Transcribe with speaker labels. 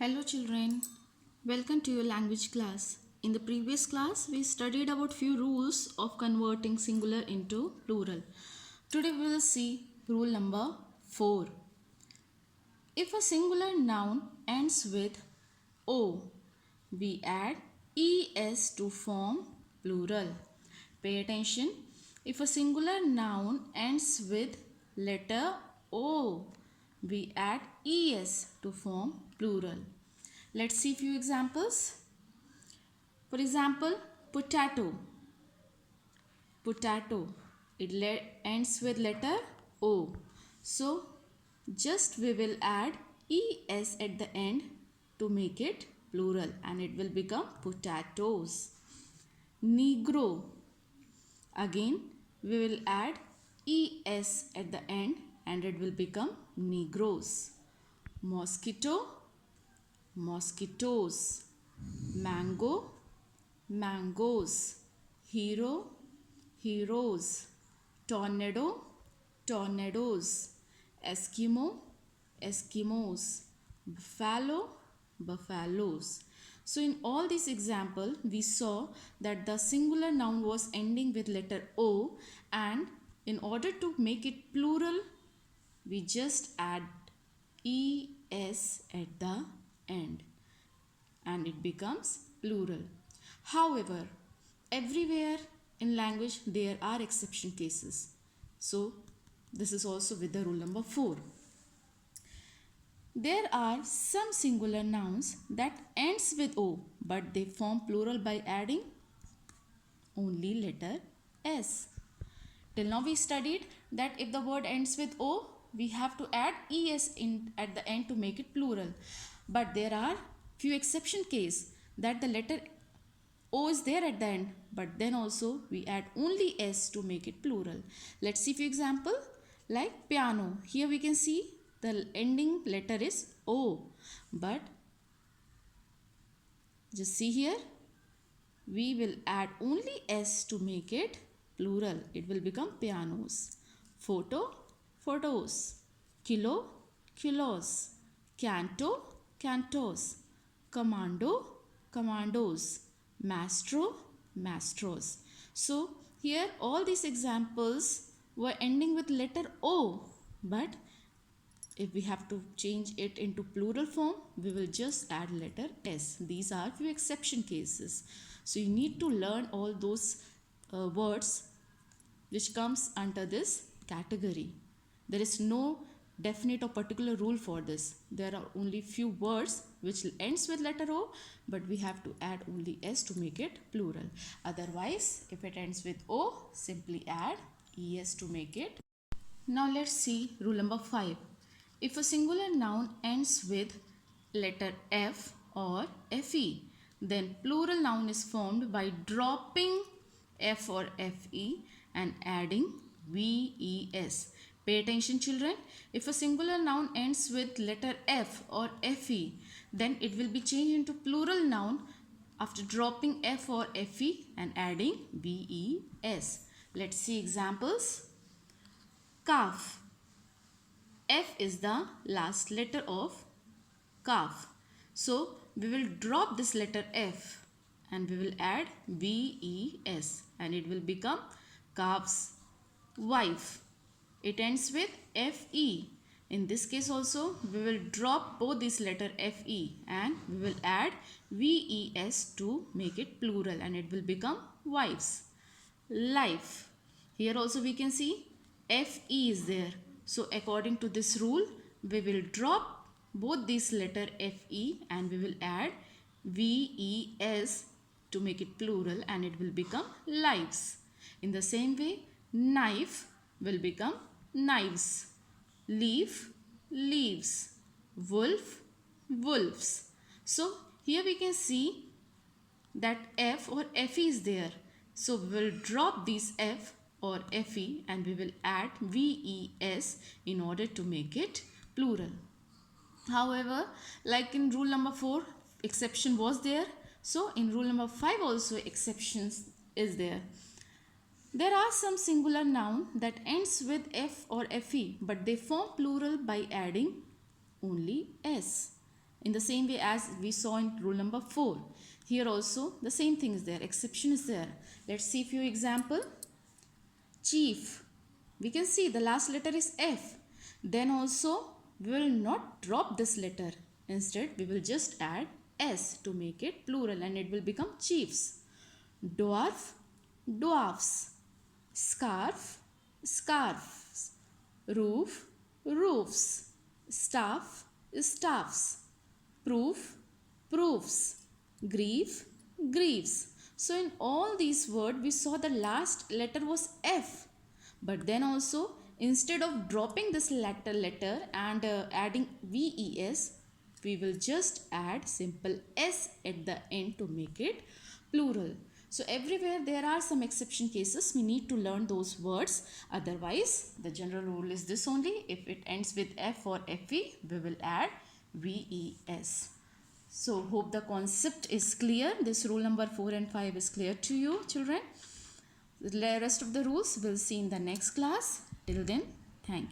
Speaker 1: Hello children, welcome to your language class. In the previous class, we studied about few rules of converting singular into plural. Today we will see rule number 4. If a singular noun ends with O, we add ES to form plural. Pay attention. If a singular noun ends with letter O, we add ES to form plural. Let's see few examples. For example, potato. Potato. It ends with letter O. So, just we will add ES at the end to make it plural and it will become potatoes. Negro. Again, we will add ES at the end and it will become Negroes. Mosquito. Mosquitoes. Mango, mangoes. Hero, heroes. Tornado, tornadoes. Eskimo, eskimos. Buffalo, buffaloes. So in all these examples, we saw that the singular noun was ending with letter O, and in order to make it plural, we just add ES at the end and it becomes plural. However, everywhere in language there are exception cases. So this is also with the rule number 4. There are some singular nouns that ends with O, but they form plural by adding only letter S. Till now we studied that if the word ends with O, we have to add ES at the end to make it plural. But there are few exception case that the letter O is there at the end, but then also we add only S to make it plural. Let's see few example like piano. Here we can see the ending letter is O, but just see here, we will add only S to make it plural. It will become pianos. Photo, photos. Kilo, kilos. Canto, cantos. Commando, commandos. Mastro, mastros. So here all these examples were ending with letter O, but if we have to change it into plural form, we will just add letter S. These are few exception cases. So you need to learn all those words which comes under this category. There is no definite or particular rule for this. There are only few words which ends with letter O, but we have to add only S to make it plural. Otherwise, if it ends with O, simply add ES to make it. Now let's see rule number 5. If a singular noun ends with letter F or FE, then plural noun is formed by dropping F or FE and adding VES. Pay attention children. If a singular noun ends with letter F or FE, then it will be changed into plural noun after dropping F or FE and adding VES. Let's see examples. Calf. F is the last letter of calf. So we will drop this letter F and we will add VES and it will become calves. Wife. It ends with FE. In this case also we will drop both this letter FE and we will add VES to make it plural and it will become wives. Life. Here also we can see FE is there. So according to this rule, we will drop both these letter FE and we will add VES to make it plural and it will become lives. In the same way, knife will become knives. Leaf, leaves. Wolf, wolves. So here we can see that F or FE is there. So we will drop these F or FE and we will add VES in order to make it plural. However, like in rule number 4, exception was there. So in rule number 5 also exceptions is there. There are some singular noun that ends with F or FE, but they form plural by adding only S. in the same way as we saw in rule number 4. Here also the same thing is there, exception is there. Let's see few example. Chief, we can see the last letter is F. Then also we will not drop this letter. Instead we will just add S to make it plural and it will become chiefs. Dwarf, dwarfs. Scarf, scarves. Roof, roofs. Staff, staffs. Proof, proofs. Grief, grieves. So in all these words we saw the last letter was F. But then also instead of dropping this letter and adding VES, we will just add simple S at the end to make it plural. So everywhere there are some exception cases, we need to learn those words. Otherwise the general rule is this only, if it ends with F or FE, we will add VES. So hope the concept is clear. This rule number 4 and 5 is clear to you, children. The rest of the rules we'll see in the next class. Till then, thank you.